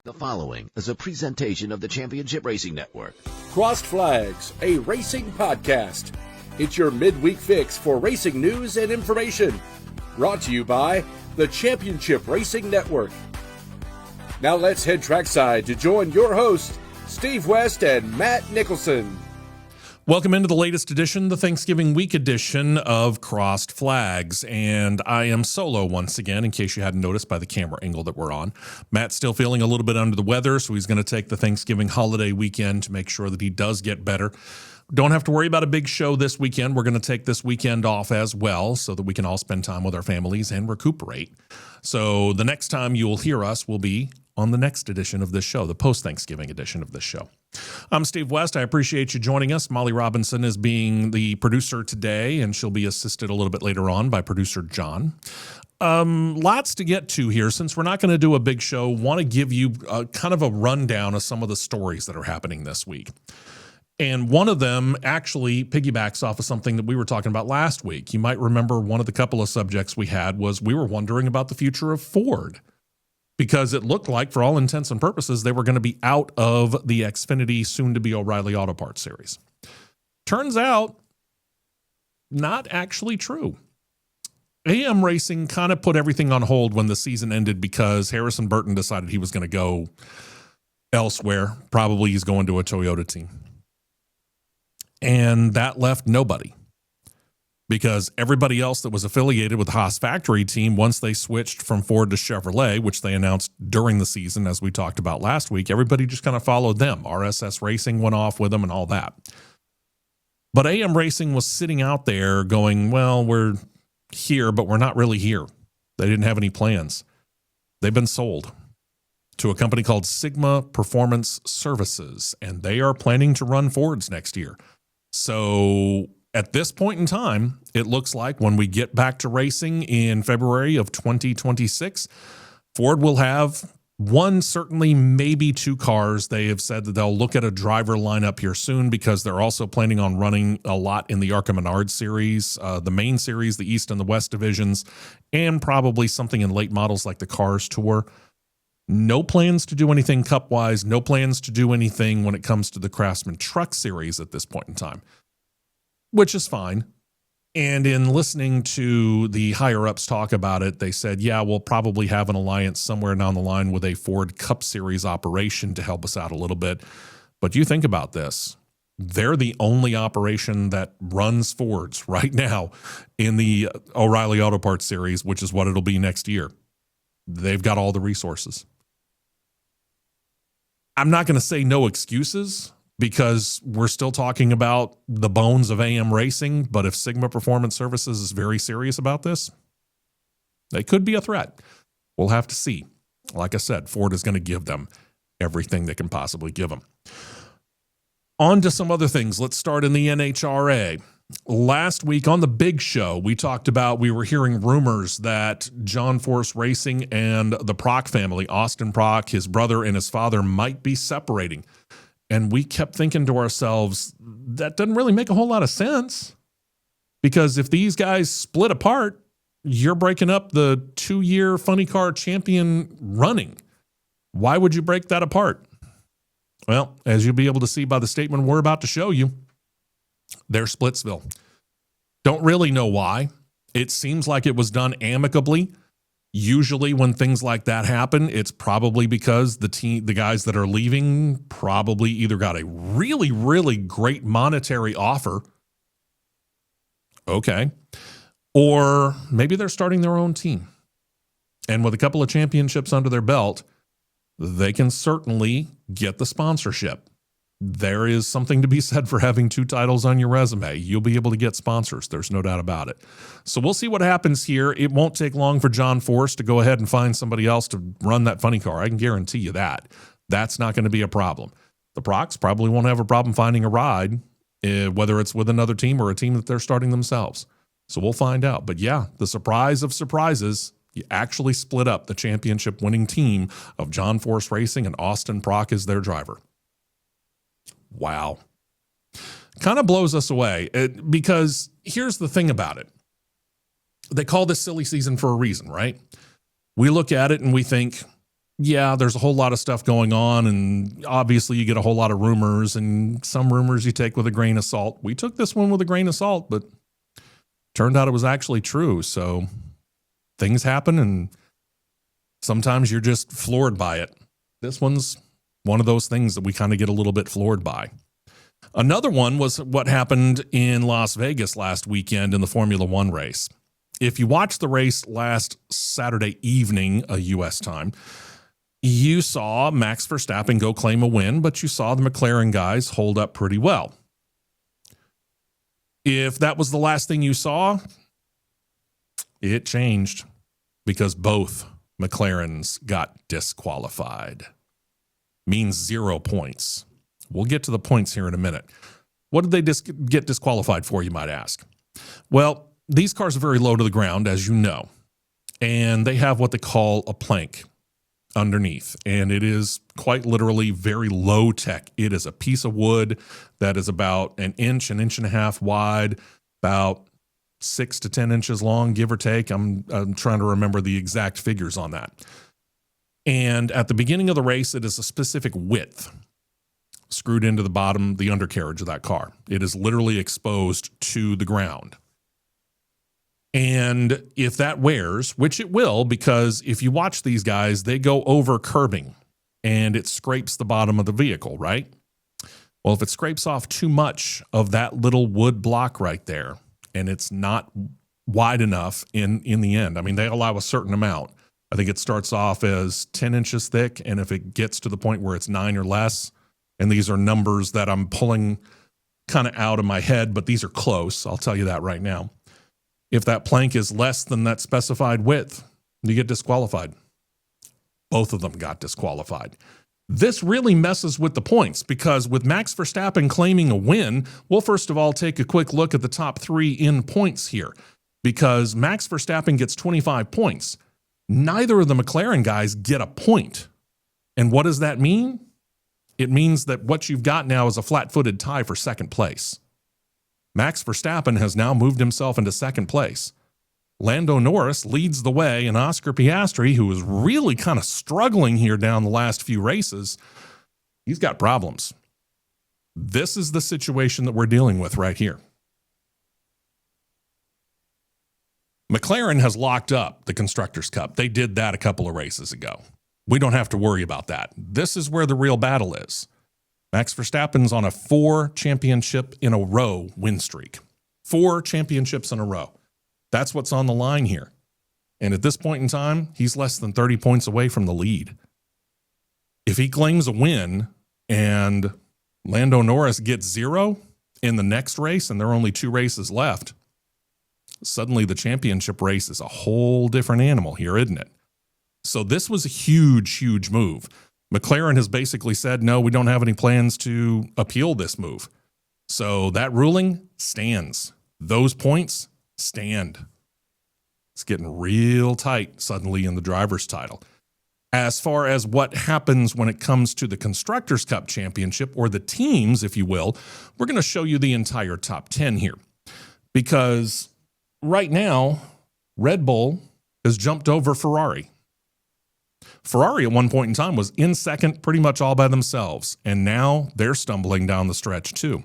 The following is a presentation of the Championship Racing Network. Crossed Flags, a racing podcast. It's your midweek fix for racing news and information. Brought to you by the Championship Racing Network. Now let's head trackside to join your hosts, Steve West and Matt Nicholson. Welcome into the latest edition, the Thanksgiving week edition of Crossed Flags. And I am solo once again, in case you hadn't noticed by the camera angle that we're on. Matt's still feeling a little bit under the weather, so he's going to take the Thanksgiving holiday weekend to make sure that he does get better. Don't have to worry about a big show this weekend. We're going to take this weekend off as well so that we can all spend time with our families and recuperate. So the next time you'll hear us will be on the next edition of this show, the post-Thanksgiving edition of this show. I'm Steve West. I appreciate you joining us. Molly Robinson is being the producer today, and she'll be assisted a little bit later on by producer John. Lots to get to here. Since we're not going to do a big show, want to give you kind of a rundown of some of the stories that are happening this week. And one of them actually piggybacks off of something that we were talking about last week. You might remember one of the couple of subjects we had was we were wondering about the future of Ford, because it looked like, for all intents and purposes, they were going to be out of the Xfinity, soon-to-be O'Reilly Auto Parts series. Turns out, not actually true. AM Racing kind of put everything on hold when the season ended because Harrison Burton decided he was going to go elsewhere. Probably he's going to a Toyota team. And that left nobody, because everybody else that was affiliated with the Haas factory team, once they switched from Ford to Chevrolet, which they announced during the season, as we talked about last week, everybody just kind of followed them. RSS Racing went off with them and all that. But AM Racing was sitting out there going, well, we're here, but we're not really here. They didn't have any plans. They've been sold to a company called Sigma Performance Services, and they are planning to run Fords next year. So at this point in time, it looks like when we get back to racing in February of 2026, Ford will have one, certainly maybe two cars. They have said that they'll look at a driver lineup here soon, because they're also planning on running a lot in the ARCA Menard series, the main series, the East and the West divisions, and probably something in late models like the Cars Tour. No plans to do anything Cup-wise, no plans to do anything when it comes to the Craftsman Truck Series at this point in time, which is fine. And in listening to the higher-ups talk about it, they said, yeah, we'll probably have an alliance somewhere down the line with a Ford Cup Series operation to help us out a little bit. But you think about this. They're the only operation that runs Fords right now in the O'Reilly Auto Parts Series, which is what it'll be next year. They've got all the resources. I'm not going to say no excuses, because we're still talking about the bones of AM Racing, but if Sigma Performance Services is very serious about this, they could be a threat. We'll have to see. Like I said, Ford is going to give them everything they can possibly give them. On to some other things. Let's start in the NHRA. Last week on the big show, we talked about, we were hearing rumors that John Force Racing and the Prock family, Austin Prock, his brother and his father, might be separating. And we kept thinking to ourselves, that doesn't really make a whole lot of sense, because if these guys split apart, you're breaking up the 2-year funny car champion running. Why would you break that apart? Well, as you'll be able to see by the statement we're about to show you, they're Splitsville. Don't really know why. It seems like it was done amicably. Usually when things like that happen, it's probably because the guys that are leaving probably either got a really, really great monetary offer. Okay. Or maybe they're starting their own team. And with a couple of championships under their belt, they can certainly get the sponsorship. There is something to be said for having 2 titles on your resume. You'll be able to get sponsors. There's no doubt about it. So we'll see what happens here. It won't take long for John Force to go ahead and find somebody else to run that funny car. I can guarantee you that. That's not going to be a problem. The Procks probably won't have a problem finding a ride, whether it's with another team or a team that they're starting themselves. So we'll find out. But yeah, the surprise of surprises, you actually split up the championship winning team of John Force Racing, and Austin Prock is their driver. Wow. Kind of blows us away, because here's the thing about it. They call this silly season for a reason, right? We look at it and we think, yeah, there's a whole lot of stuff going on, and obviously you get a whole lot of rumors, and some rumors you take with a grain of salt. We took this one with a grain of salt, but turned out it was actually true. So things happen, and sometimes you're just floored by it. This one's one of those things that we kind of get a little bit floored by. Another one was what happened in Las Vegas last weekend in the Formula One race. If you watched the race last Saturday evening, U.S. time, you saw Max Verstappen go claim a win, but you saw the McLaren guys hold up pretty well. If that was the last thing you saw, it changed because both McLarens got disqualified. Means 0 points. We'll get to the points here in a minute. What did they get disqualified for, you might ask? Well, these cars are very low to the ground, as you know, and they have what they call a plank underneath, and it is quite literally very low tech. It is a piece of wood that is about an inch and a half wide, about 6 to 10 inches long, give or take. I'm trying to remember the exact figures on that. And at the beginning of the race, it is a specific width screwed into the bottom, the undercarriage of that car. It is literally exposed to the ground. And if that wears, which it will, because if you watch these guys, they go over curbing and it scrapes the bottom of the vehicle, right? Well, if it scrapes off too much of that little wood block right there, and it's not wide enough in the end, I mean, they allow a certain amount. I think it starts off as 10 inches thick, and if it gets to the point where it's 9 or less, and these are numbers that I'm pulling kind of out of my head, but these are close, I'll tell you that right now. If that plank is less than that specified width, you get disqualified. Both of them got disqualified. This really messes with the points because with Max Verstappen claiming a win, we'll first of all take a quick look at the top 3 in points here because Max Verstappen gets 25 points. Neither of the McLaren guys get a point. And what does that mean? It means that what you've got now is a flat-footed tie for second place. Max Verstappen has now moved himself into second place. Lando Norris leads the way, and Oscar Piastri, who is really kind of struggling here down the last few races, he's got problems. This is the situation that we're dealing with right here. McLaren has locked up the Constructors' Cup. They did that a couple of races ago. We don't have to worry about that. This is where the real battle is. Max Verstappen's on a 4 championship in a row win streak. 4 championships in a row. That's what's on the line here. And at this point in time, he's less than 30 points away from the lead. If he claims a win and Lando Norris gets 0 in the next race, and there are only 2 races left, suddenly the championship race is a whole different animal here, isn't it? So this was a huge, huge move. McLaren has basically said, no, we don't have any plans to appeal this move. So that ruling stands. Those points stand. It's getting real tight suddenly in the driver's title. As far as what happens when it comes to the Constructors' Cup Championship, or the teams, if you will, we're going to show you the entire top 10 here. Because right now, Red Bull has jumped over Ferrari. Ferrari at one point in time was in second pretty much all by themselves, and now they're stumbling down the stretch too.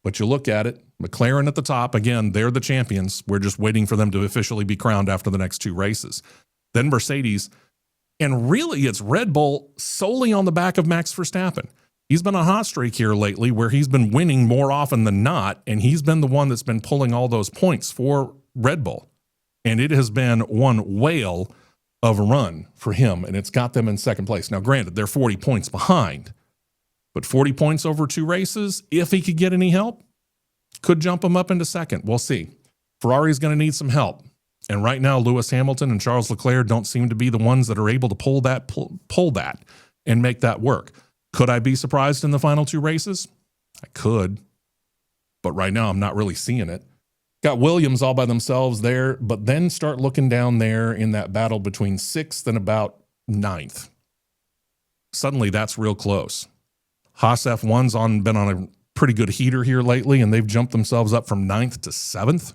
But you look at it, McLaren at the top, again, they're the champions. We're just waiting for them to officially be crowned after the next 2 races. Then Mercedes, and really it's Red Bull solely on the back of Max Verstappen. He's been on a hot streak here lately where he's been winning more often than not, and he's been the one that's been pulling all those points for Red Bull. And it has been one whale of a run for him, and it's got them in second place. Now, granted, they're 40 points behind, but 40 points over 2 races, if he could get any help, could jump him up into second. We'll see. Ferrari's going to need some help. And right now, Lewis Hamilton and Charles Leclerc don't seem to be the ones that are able to pull that and make that work. Could I be surprised in the final 2 races? I could. But right now, I'm not really seeing it. Got Williams all by themselves there, but then start looking down there in that battle between 6th and about 9th. Suddenly, that's real close. Haas F1's been on a pretty good heater here lately, and they've jumped themselves up from 9th to 7th.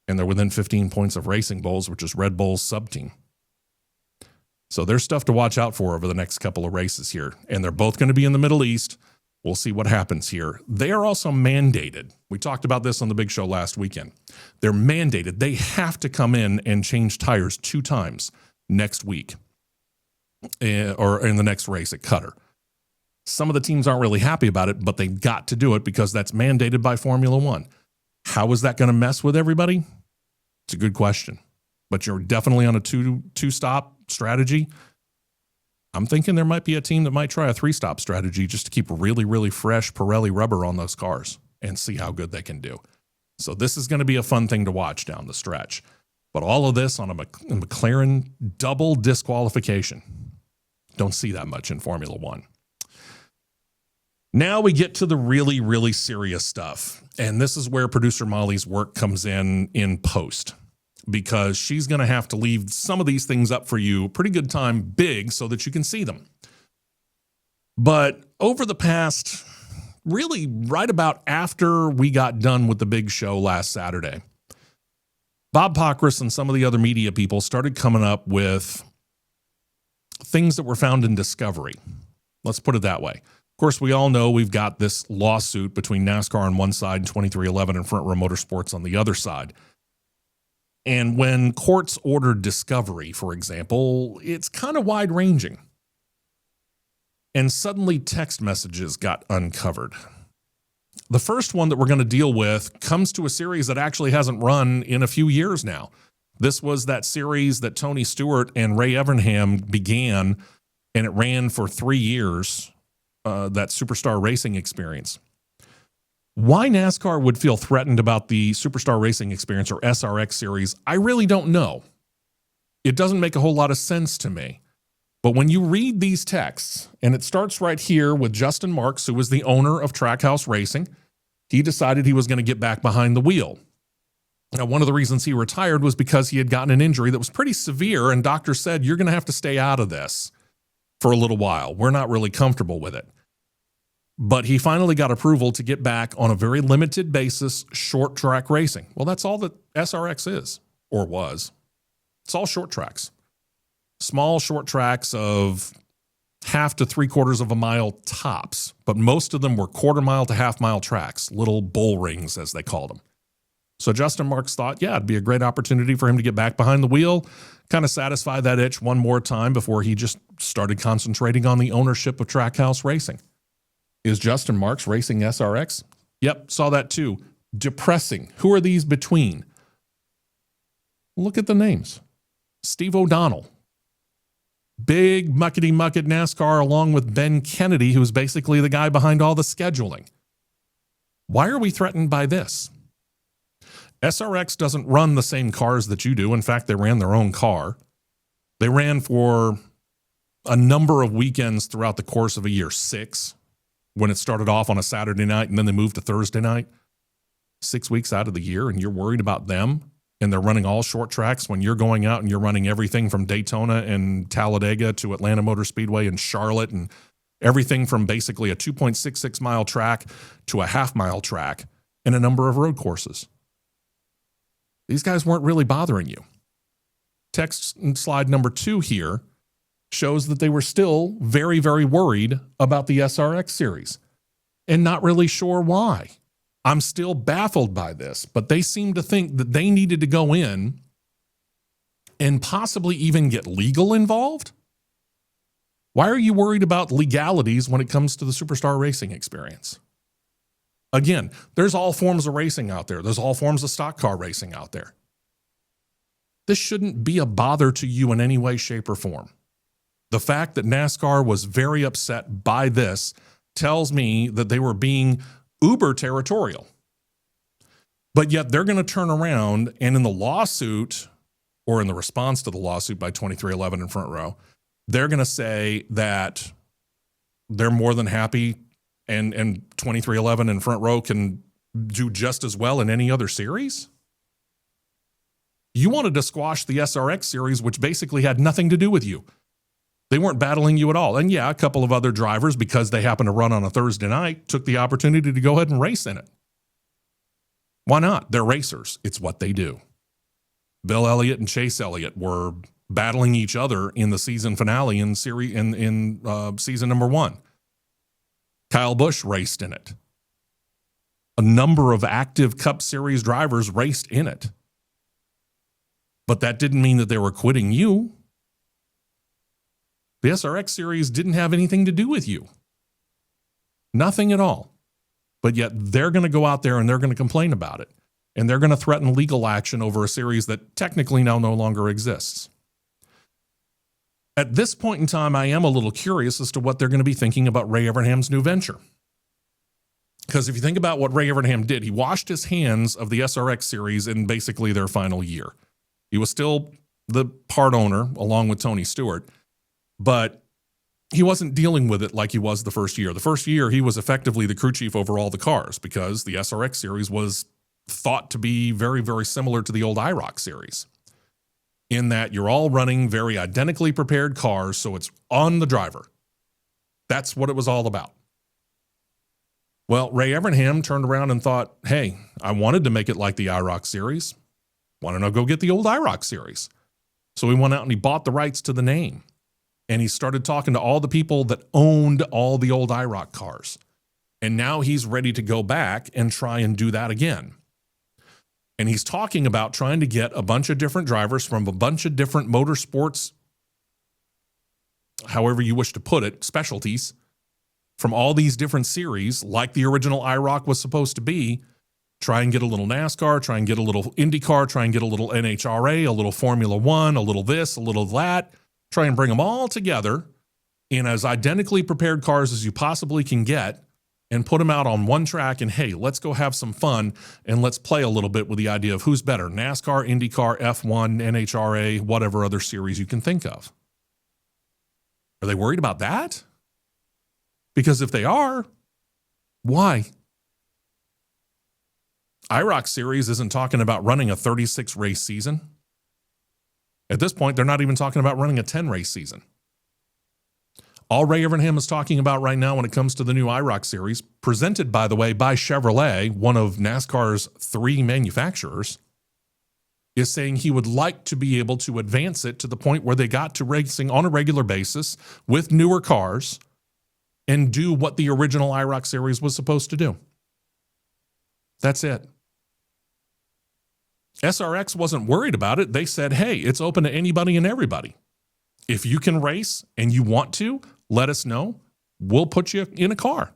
And they're within 15 points of Racing Bulls, which is Red Bull's sub-team. So there's stuff to watch out for over the next couple of races here. And they're both going to be in the Middle East. We'll see what happens here. They are also mandated. We talked about this on the big show last weekend. They're mandated. They have to come in and change tires 2 times next week or in the next race at Qatar. Some of the teams aren't really happy about it, but they've got to do it because that's mandated by Formula One. How is that going to mess with everybody? It's a good question. But you're definitely on a two-stop strategy. I'm thinking there might be a team that might try a 3-stop strategy just to keep really, really fresh Pirelli rubber on those cars and see how good they can do. So this is going to be a fun thing to watch down the stretch. But all of this on a McLaren double disqualification. Don't see that much in Formula One. Now we get to the really, really serious stuff. And this is where producer Molly's work comes in post, because she's going to have to leave some of these things up for you pretty good time big so that you can see them. But over the past, really right about after we got done with the big show last Saturday, Bob Pockris and some of the other media people started coming up with things that were found in Discovery. Let's put it that way. Of course, we all know we've got this lawsuit between NASCAR on one side and 2311 and Front Row Motorsports on the other side. And when courts ordered discovery, for example, it's kind of wide-ranging. And suddenly text messages got uncovered. The first one that we're going to deal with comes to a series that actually hasn't run in a few years now. This was that series that Tony Stewart and Ray Evernham began, and it ran for 3 years, that Superstar Racing Experience. Why NASCAR would feel threatened about the Superstar Racing Experience or SRX series, I really don't know. It doesn't make a whole lot of sense to me. But when you read these texts, and it starts right here with Justin Marks, who was the owner of Trackhouse Racing, he decided he was going to get back behind the wheel. Now, one of the reasons he retired was because he had gotten an injury that was pretty severe, and doctors said, you're going to have to stay out of this for a little while. We're not really comfortable with it. But he finally got approval to get back on a very limited basis, short track racing. Well, that's all that SRX is, or was. It's all short tracks. Small short tracks of 1/2 to 3/4 of a mile tops, but most of them were 1/4 mile to 1/2 mile tracks, little bull rings as they called them. So Justin Marks thought, yeah, it'd be a great opportunity for him to get back behind the wheel, kind of satisfy that itch one more time before he just started concentrating on the ownership of Trackhouse Racing. Is Justin Marks racing SRX? Yep, saw that too. Depressing. Who are these between? Look at the names. Steve O'Donnell. Big muckety-muck at NASCAR along with Ben Kennedy, who's basically the guy behind all the scheduling. Why are we threatened by this? SRX doesn't run the same cars that you do. In fact, they ran their own car. They ran for a number of weekends throughout the course of a year, 6. When it started off on a Saturday night and then they moved to Thursday night, 6 weeks out of the year, and you're worried about them, and they're running all short tracks when you're going out and you're running everything from Daytona and Talladega to Atlanta Motor Speedway and Charlotte, and everything from basically a 2.66 mile track to a 1/2 mile track and a number of road courses. These guys weren't really bothering you. Text slide number 2 here shows that they were still very, very worried about the SRX series and not really sure why. I'm still baffled by this, but they seem to think that they needed to go in and possibly even get legal involved. Why are you worried about legalities when it comes to the Superstar Racing Experience? Again, there's all forms of racing out there. There's all forms of stock car racing out there. This shouldn't be a bother to you in any way, shape, or form. The fact that NASCAR was very upset by this tells me that they were being uber territorial. But yet they're going to turn around and in the lawsuit, or in the response to the lawsuit by 2311 and Front Row, they're going to say that they're more than happy and 2311 and Front Row can do just as well in any other series? You wanted to squash the SRX series, which basically had nothing to do with you. They weren't battling you at all. And yeah, a couple of other drivers, because they happened to run on a Thursday night, took the opportunity to go ahead and race in it. Why not? They're racers. It's what they do. Bill Elliott and Chase Elliott were battling each other in the season finale in season number 1. Kyle Busch raced in it. A number of active Cup Series drivers raced in it. But that didn't mean that they were quitting you. The SRX Series didn't have anything to do with you. Nothing at all. But yet they're going to go out there and they're going to complain about it. And they're going to threaten legal action over a series that technically now no longer exists. At this point in time, I am a little curious as to what they're going to be thinking about Ray Evernham's new venture. Because if you think about what Ray Evernham did, he washed his hands of the SRX Series in basically their final year. He was still the part owner along with Tony Stewart, but he wasn't dealing with it like he was the first year. The first year, he was effectively the crew chief over all the cars because the SRX Series was thought to be very, very similar to the old IROC Series in that you're all running very identically prepared cars, so it's on the driver. That's what it was all about. Well, Ray Evernham turned around and thought, hey, I wanted to make it like the IROC Series. Why don't I go get the old IROC Series? So he went out and he bought the rights to the name. And he started talking to all the people that owned all the old IROC cars. And now he's ready to go back and try and do that again. And he's talking about trying to get a bunch of different drivers from a bunch of different motorsports, however you wish to put it, specialties, from all these different series, like the original IROC was supposed to be. Try and get a little NASCAR, try and get a little Indycar, try and get a little NHRA, a little Formula One, a little this, a little that. Try and bring them all together in as identically prepared cars as you possibly can get and put them out on one track and, hey, let's go have some fun and let's play a little bit with the idea of who's better, NASCAR, IndyCar, F1, NHRA, whatever other series you can think of. Are they worried about that? Because if they are, why? IROC Series isn't talking about running a 36-race season. At this point, they're not even talking about running a 10-race season. All Ray Evernham is talking about right now when it comes to the new IROC Series, presented, by the way, by Chevrolet, one of NASCAR's 3 manufacturers, is saying he would like to be able to advance it to the point where they got to racing on a regular basis with newer cars and do what the original IROC Series was supposed to do. That's it. SRX wasn't worried about it. They said, hey, it's open to anybody and everybody. If you can race and you want to, let us know. We'll put you in a car.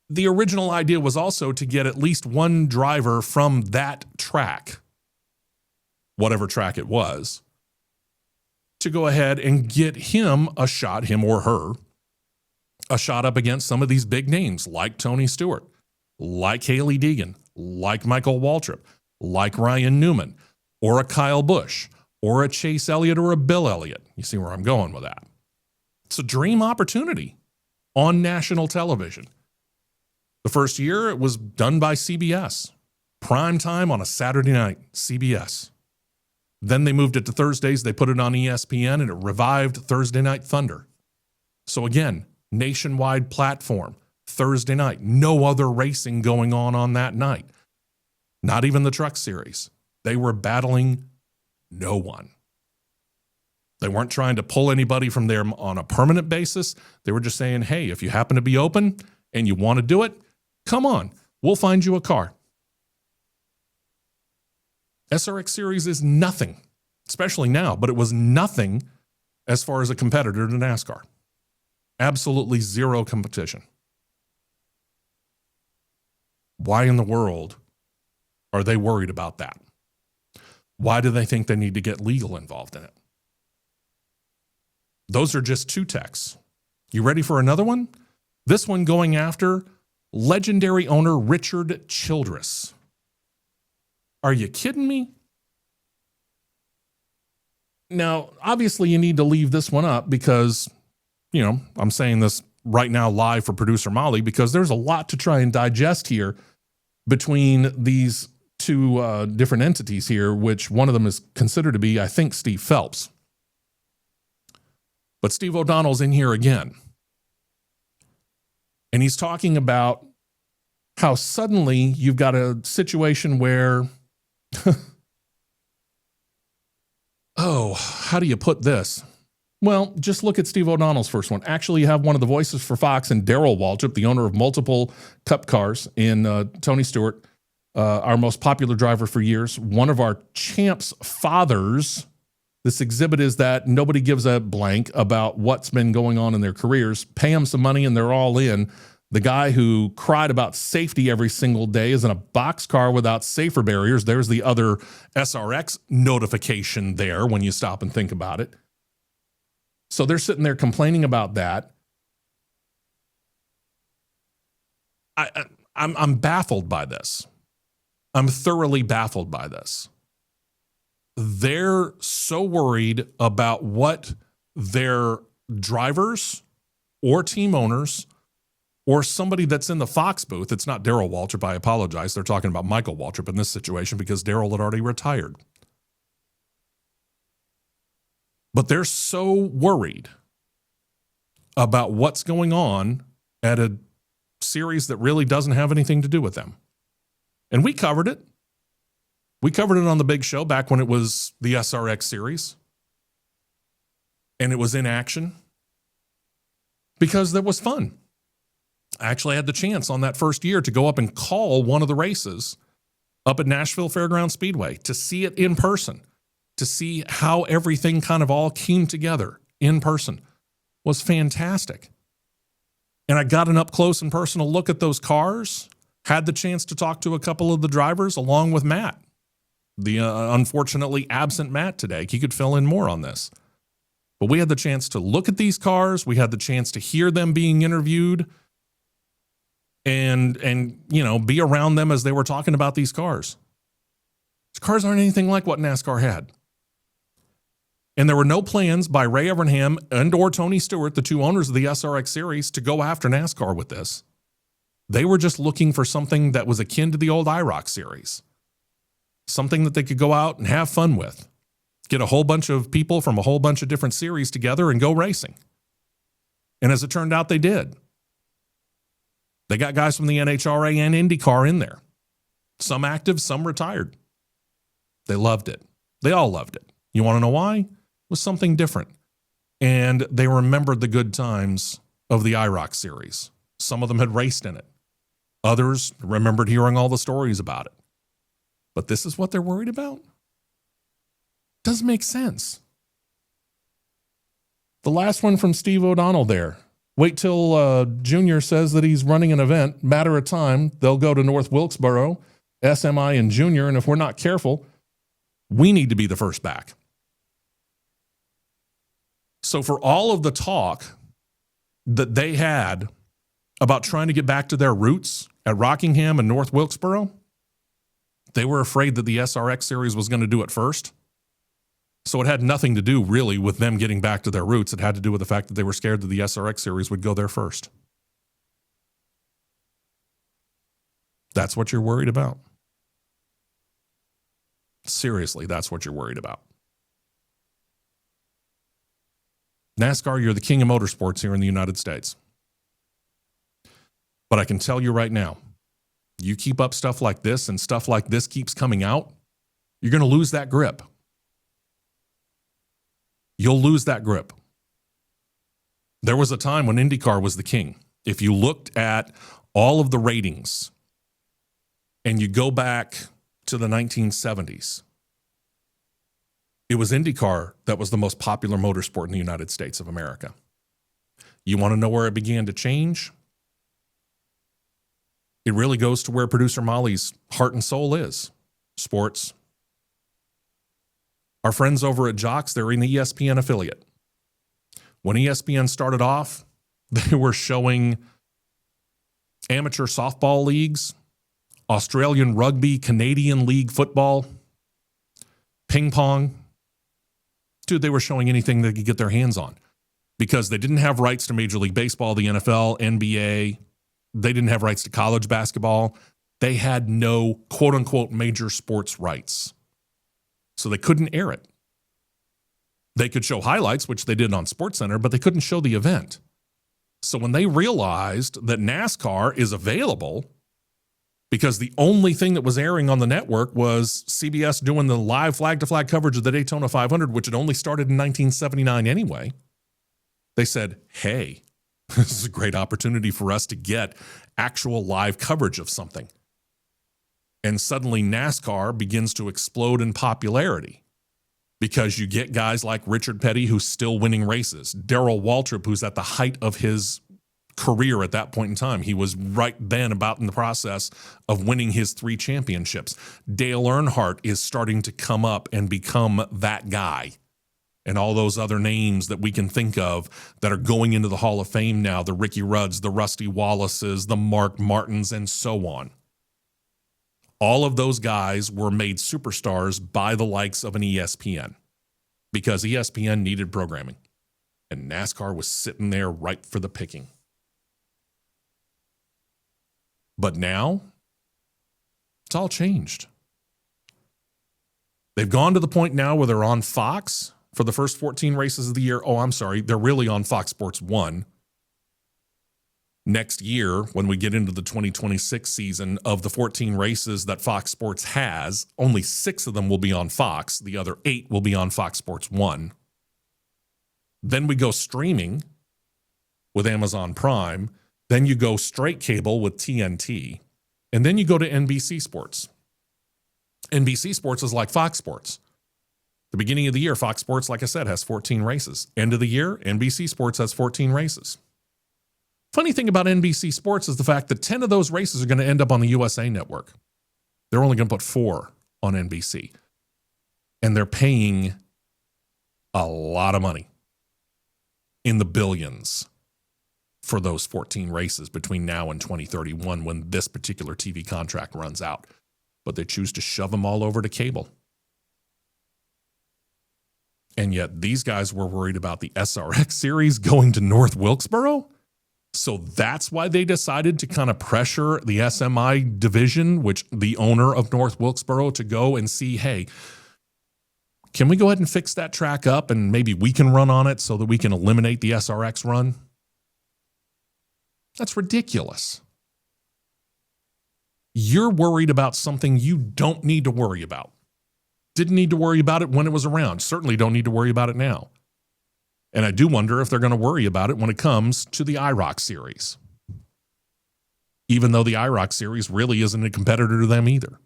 The original idea was also to get at least one driver from that track, whatever track it was, to go ahead and get him a shot, him or her, a shot up against some of these big names like Tony Stewart, like Haley Deegan, like Michael Waltrip, like Ryan Newman, or a Kyle Busch, or a Chase Elliott, or a Bill Elliott. You see where I'm going with that. It's a dream opportunity on national television. The first year, it was done by CBS. Prime time on a Saturday night, CBS. Then they moved it to Thursdays. They put it on ESPN, and it revived Thursday Night Thunder. So again, nationwide platform, Thursday night. No other racing going on that night. Not even the Truck Series. They were battling no one. They weren't trying to pull anybody from there on a permanent basis. They were just saying, hey, if you happen to be open and you want to do it, come on, we'll find you a car. SRX Series is nothing, especially now, but it was nothing as far as a competitor to NASCAR. Absolutely zero competition. Why in the world are they worried about that? Why do they think they need to get legal involved in it? Those are just 2 texts. You ready for another one? This one going after legendary owner Richard Childress. Are you kidding me? Now, obviously you need to leave this one up because, I'm saying this right now live for producer Molly because there's a lot to try and digest here between these 2 different entities here, which one of them is considered to be, I think, Steve Phelps. But Steve O'Donnell's in here again. And he's talking about how suddenly you've got a situation where how do you put this? Well, just look at Steve O'Donnell's first one. Actually, you have one of the voices for Fox and Darrell Waltrip, the owner of multiple Cup cars, in Tony Stewart, our most popular driver for years, one of our champs' fathers. This exhibit is that nobody gives a blank about what's been going on in their careers. Pay them some money and they're all in. The guy who cried about safety every single day is in a boxcar without safer barriers. There's the other SRX notification there when you stop and think about it. So they're sitting there complaining about that. I'm baffled by this. I'm thoroughly baffled by this. They're so worried about what their drivers or team owners or somebody that's in the Fox booth. It's not Darrell Waltrip, I apologize. They're talking about Michael Waltrip in this situation because Darrell had already retired. But they're so worried about what's going on at a series that really doesn't have anything to do with them. And we covered it. We covered it on the big show back when it was the SRX series. And it was in action because that was fun. I actually had the chance on that first year to go up and call one of the races up at Nashville Fairgrounds Speedway to see it in person, to see how everything kind of all came together in person. Was fantastic. And I got an up close and personal look at those cars, had the chance to talk to a couple of the drivers along with Matt, the unfortunately absent Matt today. He could fill in more on this. But we had the chance to look at these cars. We had the chance to hear them being interviewed and you know, be around them as they were talking about these cars. These cars aren't anything like what NASCAR had. And there were no plans by Ray Evernham and or Tony Stewart, the two owners of the SRX series, to go after NASCAR with this. They were just looking for something that was akin to the old IROC series. Something that they could go out and have fun with. Get a whole bunch of people from a whole bunch of different series together and go racing. And as it turned out, they did. They got guys from the NHRA and Indycar in there. Some active, some retired. They loved it. They all loved it. You want to know why? It was something different. And they remembered the good times of the IROC series. Some of them had raced in it. Others remembered hearing all the stories about it. But this is what they're worried about? Doesn't make sense. The last one from Steve O'Donnell there. Wait till Junior says that he's running an event. Matter of time, they'll go to North Wilkesboro, SMI, and Junior. And if we're not careful, we need to be the first back. So for all of the talk that they had about trying to get back to their roots at Rockingham and North Wilkesboro, they were afraid that the SRX series was going to do it first. So it had nothing to do really with them getting back to their roots. It had to do with the fact that they were scared that the SRX series would go there first. That's what you're worried about. Seriously, that's what you're worried about. NASCAR, you're the king of motorsports here in the United States. But I can tell you right now, you keep up stuff like this and stuff like this keeps coming out, you're going to lose that grip. You'll lose that grip. There was a time when IndyCar was the king. If you looked at all of the ratings and you go back to the 1970s, it was IndyCar that was the most popular motorsport in the United States of America. You want to know where it began to change? It really goes to where producer Molly's heart and soul is. Sports. Our friends over at Jocks, they're an ESPN affiliate. When ESPN started off, they were showing amateur softball leagues, Australian rugby, Canadian league football, ping pong. Dude, they were showing anything they could get their hands on because they didn't have rights to Major League Baseball, the NFL, NBA. They didn't have rights to college basketball. They had no quote-unquote major sports rights. So they couldn't air it. They could show highlights, which they did on SportsCenter, but they couldn't show the event. So when they realized that NASCAR is available because the only thing that was airing on the network was CBS doing the live flag-to-flag coverage of the Daytona 500, which had only started in 1979 anyway. They said, hey, this is a great opportunity for us to get actual live coverage of something. And suddenly NASCAR begins to explode in popularity because you get guys like Richard Petty, who's still winning races, Darrell Waltrip, who's at the height of his career at that point in time. He was right then about in the process of winning his 3 championships. Dale Earnhardt is starting to come up and become that guy. And all those other names that we can think of that are going into the Hall of Fame now, the Ricky Rudds, the Rusty Wallaces, the Mark Martins, and so on. All of those guys were made superstars by the likes of an ESPN because ESPN needed programming. And NASCAR was sitting there ripe for the picking. But now, it's all changed. They've gone to the point now where they're on Fox for the first 14 races of the year. Oh, I'm sorry. They're really on Fox Sports 1. Next year, when we get into the 2026 season, of the 14 races that Fox Sports has, only 6 of them will be on Fox. The other 8 will be on Fox Sports 1. Then we go streaming with Amazon Prime. Then you go straight cable with TNT. And then you go to NBC Sports. NBC Sports is like Fox Sports. The beginning of the year, Fox Sports, like I said, has 14 races. End of the year, NBC Sports has 14 races. Funny thing about NBC Sports is the fact that 10 of those races are going to end up on the USA Network. They're only going to put 4 on NBC. And they're paying a lot of money, in the billions, for those 14 races between now and 2031 when this particular TV contract runs out. But they choose to shove them all over to cable. And yet these guys were worried about the SRX series going to North Wilkesboro. So that's why they decided to kind of pressure the SMI division, which the owner of North Wilkesboro, to go and see, hey, can we go ahead and fix that track up and maybe we can run on it so that we can eliminate the SRX run? That's ridiculous. You're worried about something you don't need to worry about. Didn't need to worry about it when it was around. Certainly don't need to worry about it now. And I do wonder if they're going to worry about it when it comes to the IROC series. Even though the IROC series really isn't a competitor to them either.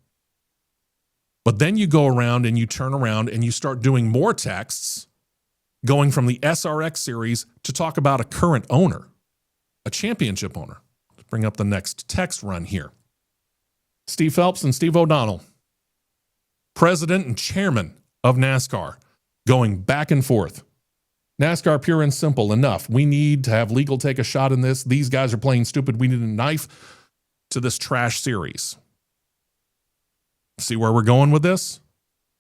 But then you go around and you turn around and you start doing more texts going from the SRX series to talk about a current owner, a championship owner. Let's bring up the next text run here. Steve Phelps and Steve O'Donnell, president and chairman of NASCAR, going back and forth. NASCAR, pure and simple, enough. We need to have legal take a shot in this. These guys are playing stupid. We need a knife to this trash series. See where we're going with this?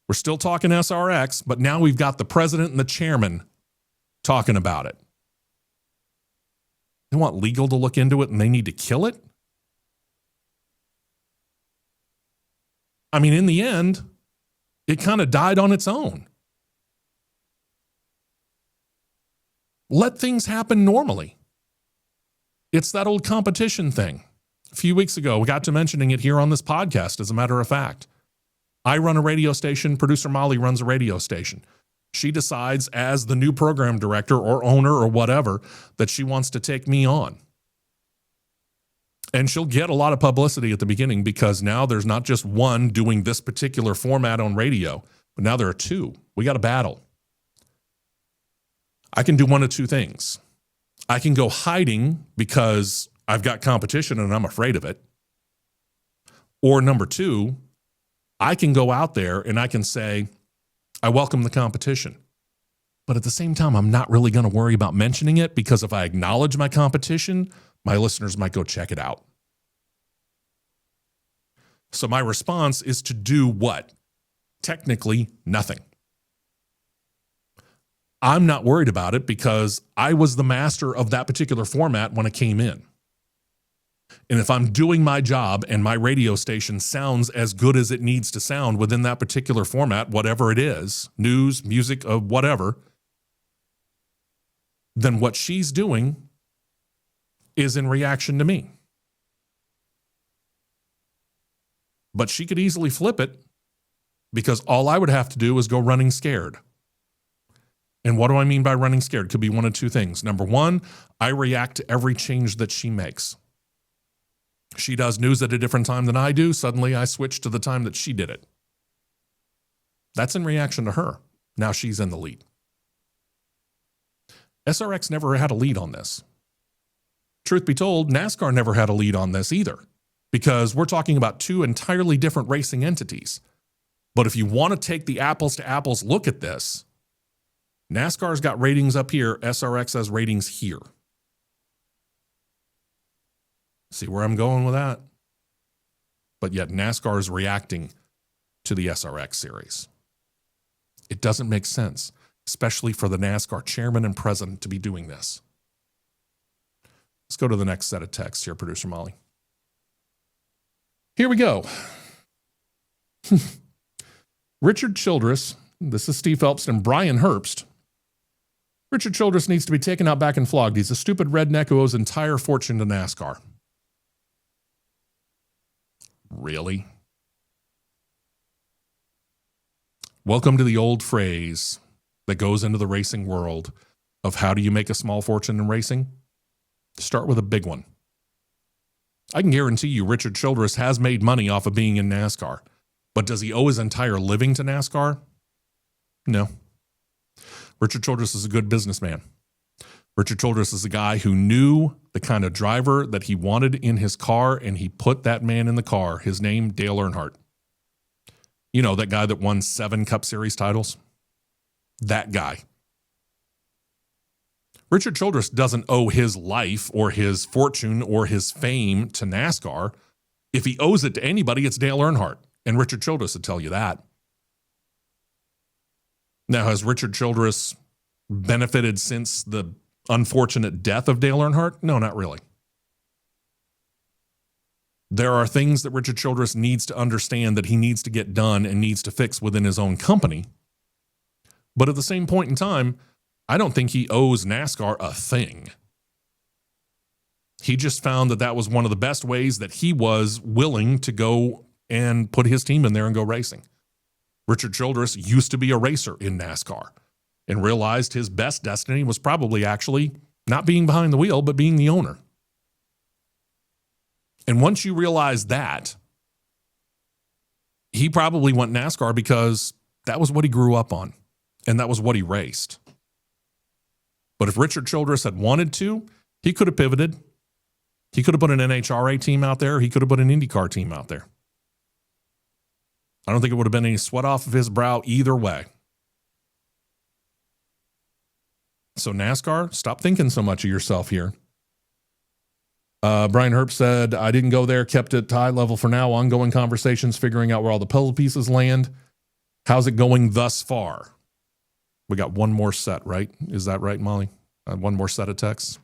We're still talking SRX, but now we've got the president and the chairman talking about it. They want legal to look into it and they need to kill it? I mean, in the end, it kind of died on its own. Let things happen normally. It's that old competition thing. A few weeks ago, we got to mentioning it here on this podcast, as a matter of fact. I run a radio station. Producer Molly runs a radio station. She decides, as the new program director or owner or whatever, that she wants to take me on. And she'll get a lot of publicity at the beginning because now there's not just one doing this particular format on radio, but now there are 2. We got a battle. I can do one of 2 things. I can go hiding because I've got competition and I'm afraid of it. Or number 2, I can go out there and I can say, I welcome the competition. But at the same time, I'm not really going to worry about mentioning it because if I acknowledge my competition, my listeners might go check it out. So my response is to do what? Technically, nothing. I'm not worried about it because I was the master of that particular format when it came in. And if I'm doing my job and my radio station sounds as good as it needs to sound within that particular format, whatever it is, news, music, whatever, then what she's doing is in reaction to me. But she could easily flip it because all I would have to do is go running scared. And what do I mean by running scared? Could be one of two things. Number one, I react to every change that she makes. She does news at a different time than I do. Suddenly I switch to the time that she did it. That's in reaction to her. Now she's in the lead. SRX never had a lead on this. Truth be told, NASCAR never had a lead on this either, because we're talking about two entirely different racing entities. But if you want to take the apples to apples look at this, NASCAR's got ratings up here, SRX has ratings here. See where I'm going with that? But yet NASCAR is reacting to the SRX series. It doesn't make sense, especially for the NASCAR chairman and president to be doing this. Let's go to the next set of texts here, Producer Molly. Here we go. Richard Childress, this is Steve Phelps and Brian Herbst. Richard Childress needs to be taken out back and flogged. He's a stupid redneck who owes entire fortune to NASCAR. Really? Welcome to the old phrase that goes into the racing world of how do you make a small fortune in racing? Start with a big one. I can guarantee you Richard Childress has made money off of being in NASCAR, but does he owe his entire living to NASCAR? No. Richard Childress is a good businessman. Richard Childress is a guy who knew the kind of driver that he wanted in his car, and he put that man in the car. His name, Dale Earnhardt. You know, that guy that won 7 Cup Series titles? That guy. Richard Childress doesn't owe his life or his fortune or his fame to NASCAR. If he owes it to anybody, it's Dale Earnhardt. And Richard Childress would tell you that. Now, has Richard Childress benefited since the unfortunate death of Dale Earnhardt? No, not really. There are things that Richard Childress needs to understand that he needs to get done and needs to fix within his own company. But at the same point in time, I don't think he owes NASCAR a thing. He just found that that was one of the best ways that he was willing to go and put his team in there and go racing. Richard Childress used to be a racer in NASCAR and realized his best destiny was probably actually not being behind the wheel, but being the owner. And once you realize that, he probably went NASCAR because that was what he grew up on and that was what he raced. But if Richard Childress had wanted to, he could have pivoted. He could have put an NHRA team out there. He could have put an Indycar team out there. I don't think it would have been any sweat off of his brow either way. So NASCAR, stop thinking so much of yourself here. Brian Herbst said, I didn't go there, kept it high level for now. Ongoing conversations, figuring out where all the puzzle pieces land. How's it going thus far? We got one more set, right? Is that right, Molly? One more set of texts.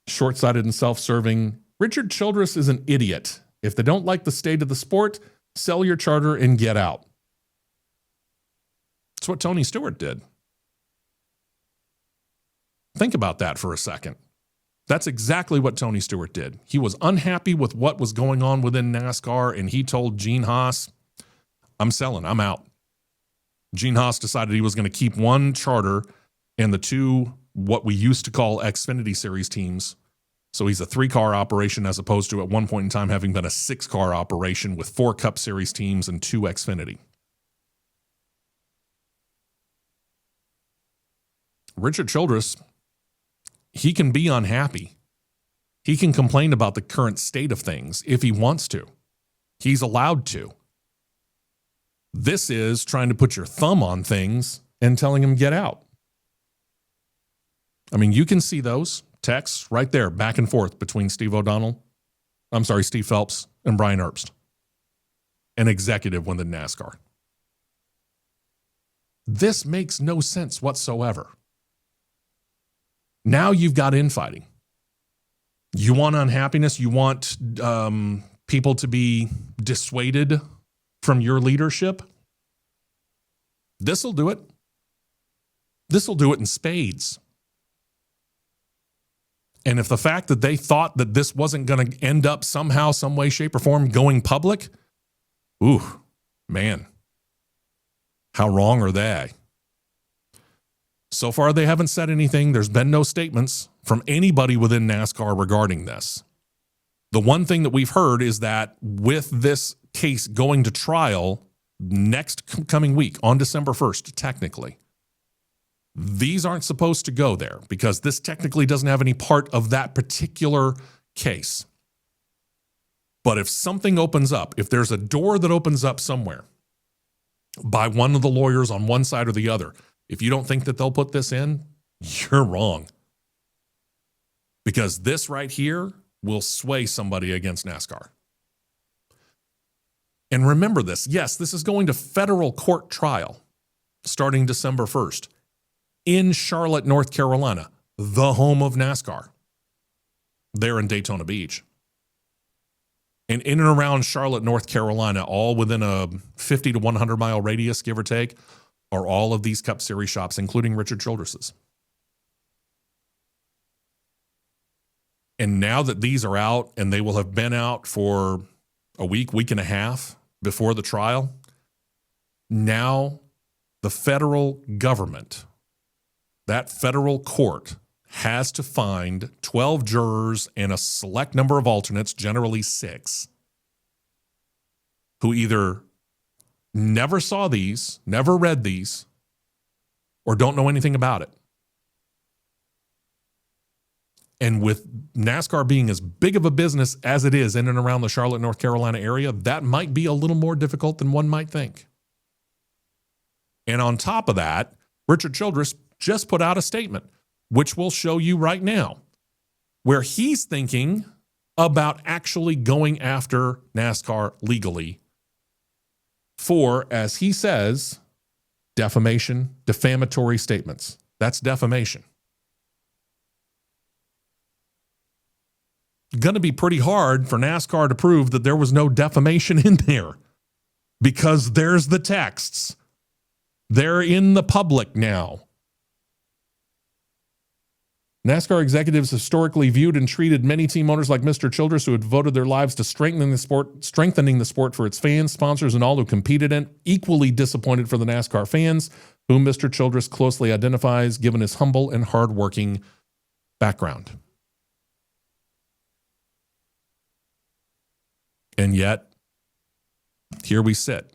Short-sighted and self-serving. Richard Childress is an idiot. If they don't like the state of the sport, sell your charter and get out. That's what Tony Stewart did. Think about that for a second. That's exactly what Tony Stewart did. He was unhappy with what was going on within NASCAR, and he told Gene Haas, I'm selling, I'm out. Gene Haas decided he was going to keep one charter and the two, what we used to call Xfinity Series teams. So he's a 3-car operation as opposed to at one point in time having been a 6-car operation with 4 Cup Series teams and 2 Xfinity. Richard Childress, he can be unhappy. He can complain about the current state of things if he wants to. He's allowed to. This is trying to put your thumb on things and telling him get out. I mean, you can see those texts right there, back and forth between Steve Phelps and Brian Herbst, an executive within NASCAR. This makes no sense whatsoever. Now you've got infighting. You want unhappiness. You want people to be dissuaded from your leadership. This will do it. This will do it in spades. And if the fact that they thought that this wasn't going to end up somehow, some way, shape, or form going public, ooh, man, how wrong are they? So far, they haven't said anything. There's been no statements from anybody within NASCAR regarding this. The one thing that we've heard is that with this case going to trial next coming week on December 1st, technically, these aren't supposed to go there because this technically doesn't have any part of that particular case. But if something opens up, if there's a door that opens up somewhere by one of the lawyers on one side or the other, if you don't think that they'll put this in, you're wrong. Because this right here will sway somebody against NASCAR. And remember this, yes, this is going to federal court trial starting December 1st. In Charlotte, North Carolina, the home of NASCAR. There in Daytona Beach. And in and around Charlotte, North Carolina, all within a 50 to 100 mile radius, give or take, are all of these Cup Series shops, including Richard Childress's. And now that these are out, and they will have been out for a week, week and a half before the trial, now the federal government, that federal court, has to find 12 jurors and a select number of alternates, generally 6, who either never saw these, never read these, or don't know anything about it. And with NASCAR being as big of a business as it is in and around the Charlotte, North Carolina area, that might be a little more difficult than one might think. And on top of that, Richard Childress just put out a statement, which we'll show you right now, where he's thinking about actually going after NASCAR legally for, as he says, defamation, defamatory statements. That's defamation. Going to be pretty hard for NASCAR to prove that there was no defamation in there because there's the texts. They're in the public now. NASCAR executives historically viewed and treated many team owners like Mr. Childress, who had devoted their lives to strengthening the sport for its fans, sponsors, and all who competed in, equally disappointed for the NASCAR fans, whom Mr. Childress closely identifies, given his humble and hardworking background. And yet, here we sit.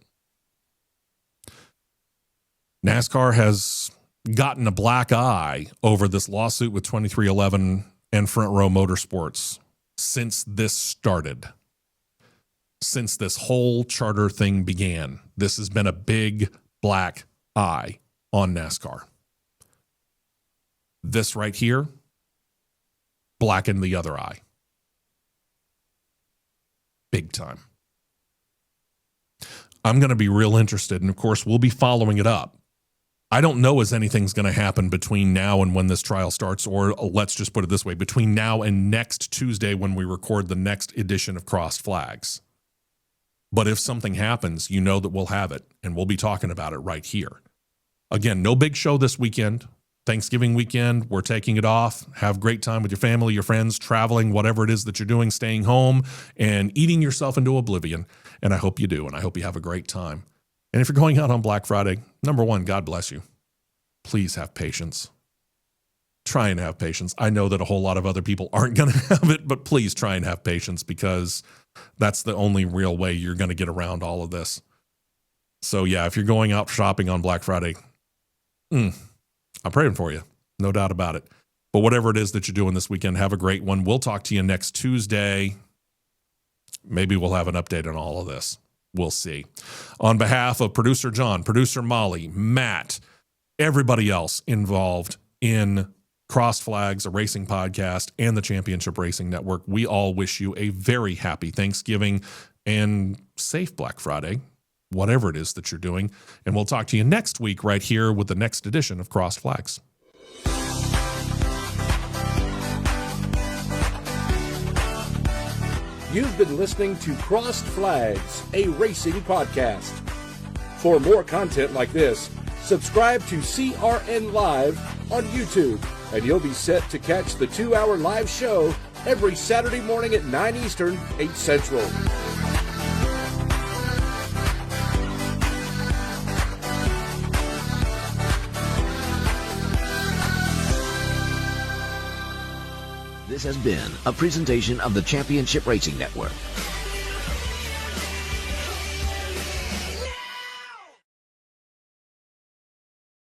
NASCAR has gotten a black eye over this lawsuit with 2311 and Front Row Motorsports since this started. Since this whole charter thing began, this has been a big black eye on NASCAR. This right here blackened the other eye. Big time. I'm going to be real interested, and of course, we'll be following it up. I don't know as anything's going to happen between now and when this trial starts, or let's just put it this way, between now and next Tuesday when we record the next edition of Crossed Flags. But if something happens, you know that we'll have it, and we'll be talking about it right here. Again, no big show this weekend. Thanksgiving weekend, we're taking it off. Have a great time with your family, your friends, traveling, whatever it is that you're doing, staying home, and eating yourself into oblivion. And I hope you do, and I hope you have a great time. And if you're going out on Black Friday, number one, God bless you. Please have patience. Try and have patience. I know that a whole lot of other people aren't going to have it, but please try and have patience because that's the only real way you're going to get around all of this. So yeah, if you're going out shopping on Black Friday, I'm praying for you. No doubt about it. But whatever it is that you're doing this weekend, have a great one. We'll talk to you next Tuesday. Maybe we'll have an update on all of this. We'll see. On behalf of producer John, producer Molly, Matt, everybody else involved in Crossed Flags, a racing podcast, and the Championship Racing Network, we all wish you a very happy Thanksgiving and safe Black Friday, whatever it is that you're doing. And we'll talk to you next week right here with the next edition of Crossed Flags. You've been listening to Crossed Flags, a racing podcast. For more content like this, subscribe to CRN Live on YouTube and you'll be set to catch the 2-hour live show every Saturday morning at 9 Eastern, 8 Central. This has been a presentation of the Championship Racing Network.